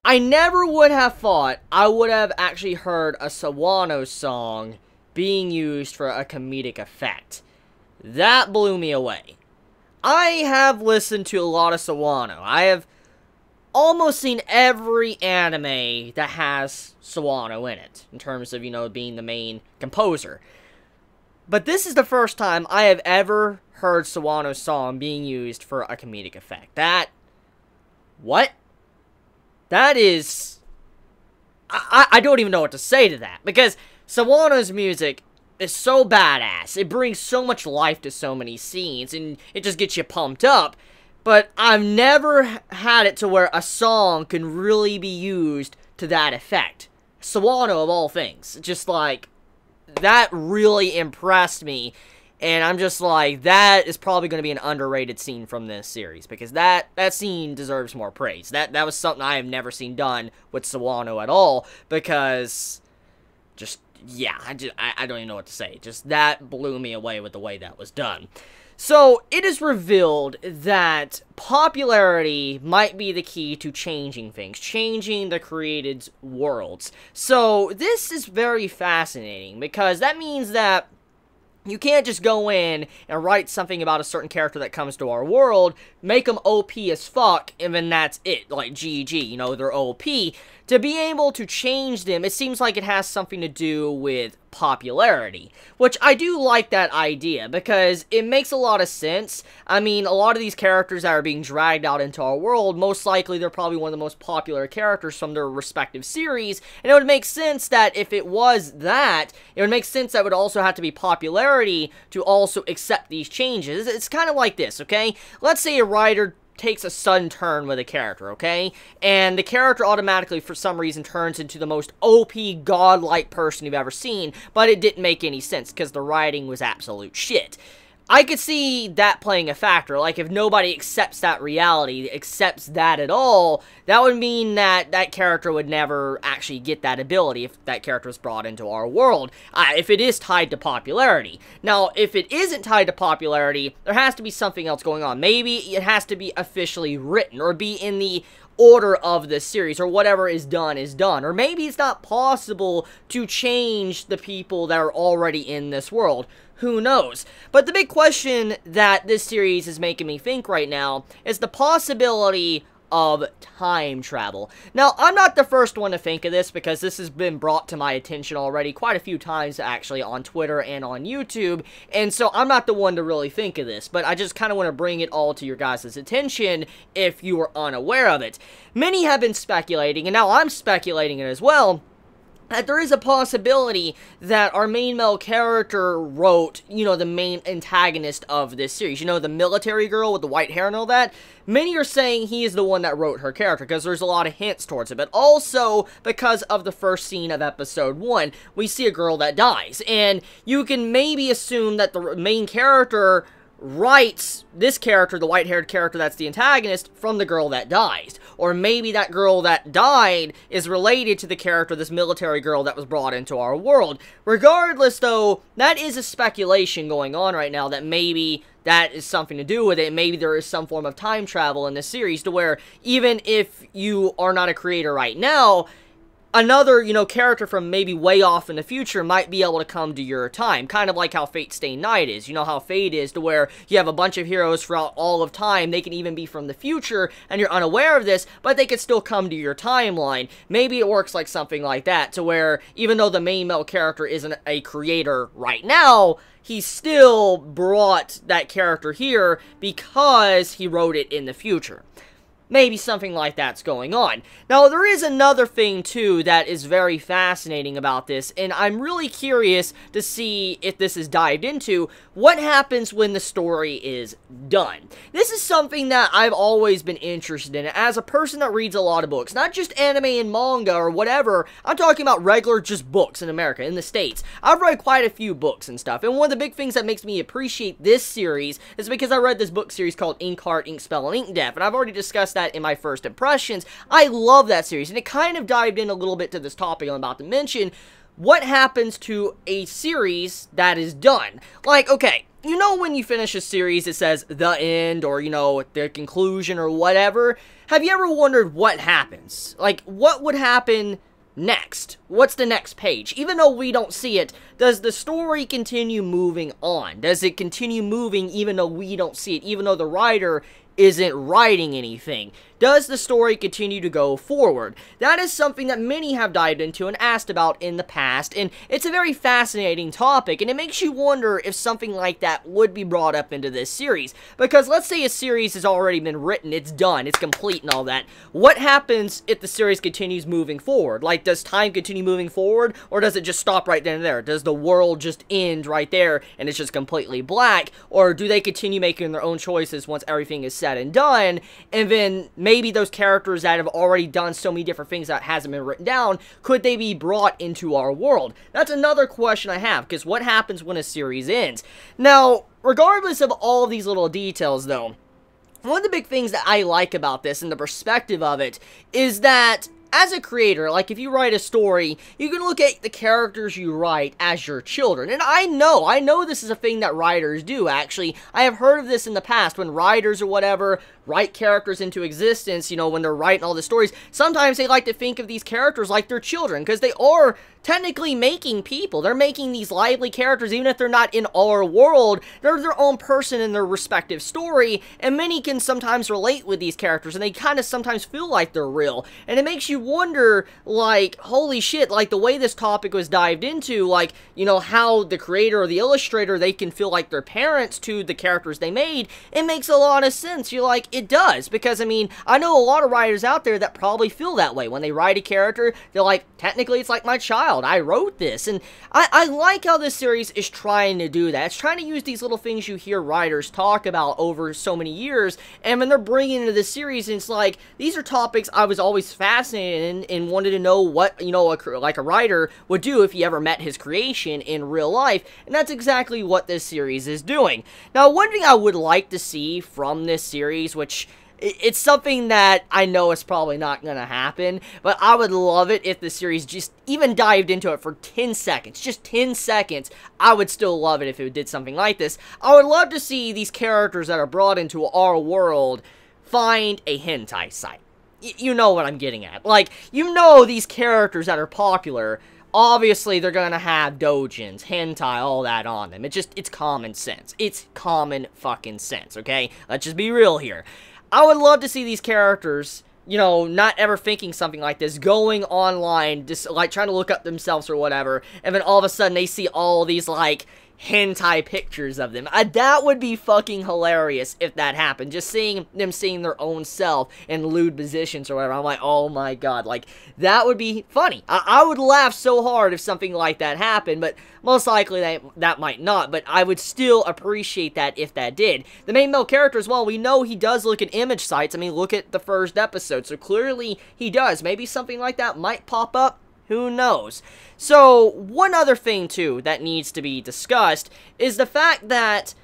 I never would have thought I would have actually heard a Sawano song being used for a comedic effect. That blew me away. I have listened to a lot of Sawano. I have almost seen every anime that has Sawano in it, in terms of, being the main composer. But this is the first time I have ever heard Sawano's song being used for a comedic effect. What? That is... I don't even know what to say to that, because Sawano's music is so badass. It brings so much life to so many scenes, and it just gets you pumped up. But I've never had it to where a song can really be used to that effect. Sawano, of all things. Just like, that really impressed me. And I'm just like, that is probably going to be an underrated scene from this series. Because that scene deserves more praise. That was something I have never seen done with Sawano at all. Because, just, yeah, I don't even know what to say. Just, that blew me away with the way that was done. So, it is revealed that popularity might be the key to changing things, changing the created's worlds. So, this is very fascinating, because that means that you can't just go in and write something about a certain character that comes to our world, make them OP as fuck, and then that's it, like GG, they're OP. To be able to change them, it seems like it has something to do with popularity, which I do like that idea, because it makes a lot of sense. I mean, a lot of these characters that are being dragged out into our world, most likely they're probably one of the most popular characters from their respective series, and it would make sense that if it was that, it would make sense that it would also have to be popularity to also accept these changes. It's kind of like this, okay? Let's say a writer takes a sudden turn with a character, okay? And the character automatically, for some reason, turns into the most OP, godlike person you've ever seen, but it didn't make any sense, because the writing was absolute shit. I could see that playing a factor. Like, if nobody accepts that reality, accepts that at all, that would mean that that character would never actually get that ability if that character was brought into our world, if it is tied to popularity. Now, if it isn't tied to popularity, there has to be something else going on. Maybe it has to be officially written, or be in the order of the series, or whatever is done, or maybe it's not possible to change the people that are already in this world. Who knows? But the big question that this series is making me think right now is the possibility of time travel. Now, I'm not the first one to think of this, because this has been brought to my attention already quite a few times, actually, on Twitter and on YouTube, and so I'm not the one to really think of this, but I just kind of want to bring it all to your guys' attention if you were unaware of it. Many have been speculating, and now I'm speculating it as well, that there is a possibility that our main male character wrote, the main antagonist of this series. The military girl with the white hair and all that. Many are saying he is the one that wrote her character, because there's a lot of hints towards it. But also, because of the first scene of episode 1, we see a girl that dies. And you can maybe assume that the main character writes this character, the white-haired character that's the antagonist, from the girl that dies. Or maybe that girl that died is related to the character, this military girl that was brought into our world. Regardless, though, that is a speculation going on right now, that maybe that is something to do with it. Maybe there is some form of time travel in this series, to where even if you are not a creator right now, another, character from maybe way off in the future might be able to come to your time. Kind of like how Fate Stay Night is. You know how Fate is, to where you have a bunch of heroes throughout all of time. They can even be from the future, and you're unaware of this, but they could still come to your timeline. Maybe it works like something like that, to where even though the main male character isn't a creator right now, he still brought that character here because he wrote it in the future. Maybe something like that's going on. Now, there is another thing, too, that is very fascinating about this, and I'm really curious to see if this is dived into. What happens when the story is done? This is something that I've always been interested in, as a person that reads a lot of books. Not just anime and manga or whatever, I'm talking about regular just books in America, in the States. I've read quite a few books and stuff, and one of the big things that makes me appreciate this series is because I read this book series called Ink Heart, Ink Spell, and Ink Death, and I've already discussed that in my first impressions. I love that series, and it kind of dived in a little bit to this topic I'm about to mention. What happens to a series that is done? Like, okay, you know when you finish a series, it says the end, or, you know, the conclusion, or whatever. Have you ever wondered what happens? Like, what would happen next? What's the next page? Even though we don't see it, does the story continue moving on? Does it continue moving even though we don't see it, even though the writer isn't writing anything? Does the story continue to go forward? That is something that many have dived into and asked about in the past, and it's a very fascinating topic, and it makes you wonder if something like that would be brought up into this series. Because let's say a series has already been written, it's done, it's complete and all that. What happens if the series continues moving forward? Like, does time continue moving forward, or does it just stop right then and there? Does the world just end right there, and it's just completely black? Or do they continue making their own choices once everything is said and done, and then maybe those characters that have already done so many different things that hasn't been written down, could they be brought into our world? That's another question I have, because what happens when a series ends? Now, regardless of all of these little details, though, one of the big things that I like about this, and the perspective of it, is that as a creator, like, if you write a story, you can look at the characters you write as your children. And I know this is a thing that writers do, actually. I have heard of this in the past, when writers or whatever write characters into existence, you know, when they're writing all the stories, sometimes they like to think of these characters like their children, because they are technically making people. They're making these lively characters, even if they're not in our world. They're their own person in their respective story, and many can sometimes relate with these characters, and they kind of sometimes feel like they're real. And it makes you wonder, like, holy shit, like, the way this topic was dived into, like, you know, how the creator or the illustrator, they can feel like they're parents to the characters they made. It makes a lot of sense. You're like, it does, because, I mean, I know a lot of writers out there that probably feel that way. When they write a character, they're like, technically, it's like my child. I wrote this. And I like how this series is trying to do that. It's trying to use these little things you hear writers talk about over so many years, and when they're bringing into this series, and it's like, these are topics I was always fascinated in and wanted to know what, you know, like a writer would do if he ever met his creation in real life, and that's exactly what this series is doing. Now, one thing I would like to see from this series, which it's something that I know is probably not going to happen, but I would love it if the series just even dived into it for 10 seconds. Just 10 seconds. I would still love it if it did something like this. I would love to see these characters that are brought into our world find a hentai site. You know what I'm getting at. Like, you know these characters that are popular, obviously they're gonna have doujins, hentai, all that on them. It's common sense. It's common fucking sense, okay? Let's just be real here. I would love to see these characters, you know, not ever thinking something like this, going online, just, like, trying to look up themselves or whatever, and then all of a sudden they see all these, like, hentai pictures of them. That would be fucking hilarious if that happened. Just seeing them seeing their own self in lewd positions or whatever. I'm like, oh my god, like, that would be funny. I would laugh so hard if something like that happened, but most likely that might not, but I would still appreciate that if that did. The main male character as well, we know he does look at image sites. I mean, look at the first episode, so clearly he does. Maybe something like that might pop up. Who knows? So, one other thing, too, that needs to be discussed is the fact that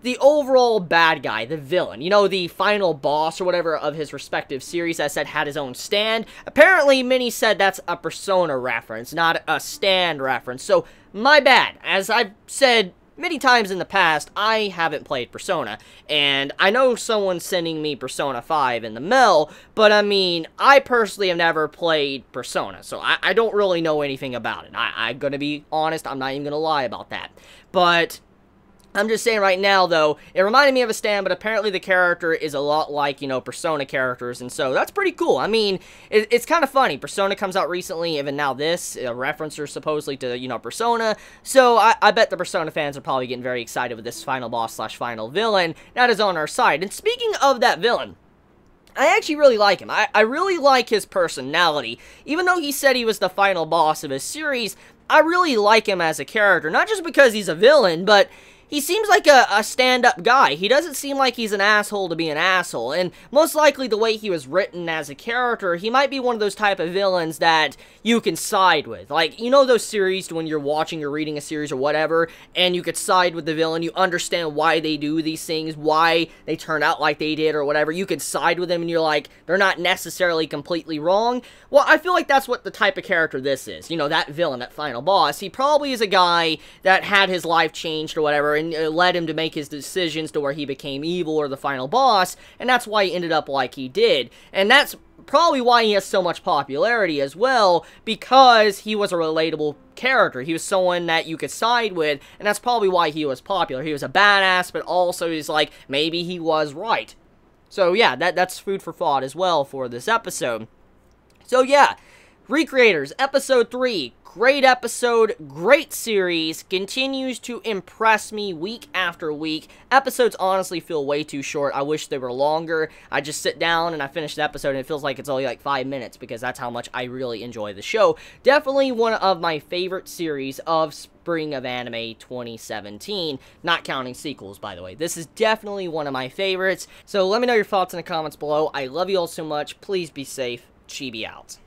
the overall bad guy, the villain, you know, the final boss or whatever of his respective series, as I said, had his own stand. Apparently, many said that's a Persona reference, not a stand reference. So, my bad. As I've said many times in the past, I haven't played Persona, and I know someone's sending me Persona 5 in the mail, but I mean, I personally have never played Persona, so I don't really know anything about it. I'm gonna be honest, I'm not even gonna lie about that. But I'm just saying right now, though, it reminded me of a stand, but apparently the character is a lot like, you know, Persona characters, and so that's pretty cool. I mean, it's kind of funny. Persona comes out recently, even now this, a referencer supposedly to, you know, Persona, so I bet the Persona fans are probably getting very excited with this final boss slash final villain that is on our side. And speaking of that villain, I actually really like him. I really like his personality. Even though he said he was the final boss of his series, I really like him as a character, not just because he's a villain, but he seems like a stand-up guy. He doesn't seem like he's an asshole to be an asshole, and most likely the way he was written as a character, he might be one of those type of villains that you can side with. Like, you know those series when you're watching or reading a series or whatever, and you could side with the villain, you understand why they do these things, why they turn out like they did or whatever, you could side with them and you're like, they're not necessarily completely wrong. Well, I feel like that's what the type of character this is. You know, that villain, that final boss, he probably is a guy that had his life changed or whatever, and it led him to make his decisions to where he became evil or the final boss, and that's why he ended up like he did. And that's probably why he has so much popularity as well, because he was a relatable character. He was someone that you could side with, and that's probably why he was popular. He was a badass, but also he's like, maybe he was right. So yeah, that's food for thought as well for this episode. So yeah, Recreators, Episode 3, great episode, great series, continues to impress me week after week. Episodes honestly feel way too short. I wish they were longer. I just sit down and I finish the episode and it feels like it's only like 5 minutes because that's how much I really enjoy the show. Definitely one of my favorite series of Spring of Anime 2017, not counting sequels, by the way. This is definitely one of my favorites. So let me know your thoughts in the comments below. I love you all so much. Please be safe. Chibi out.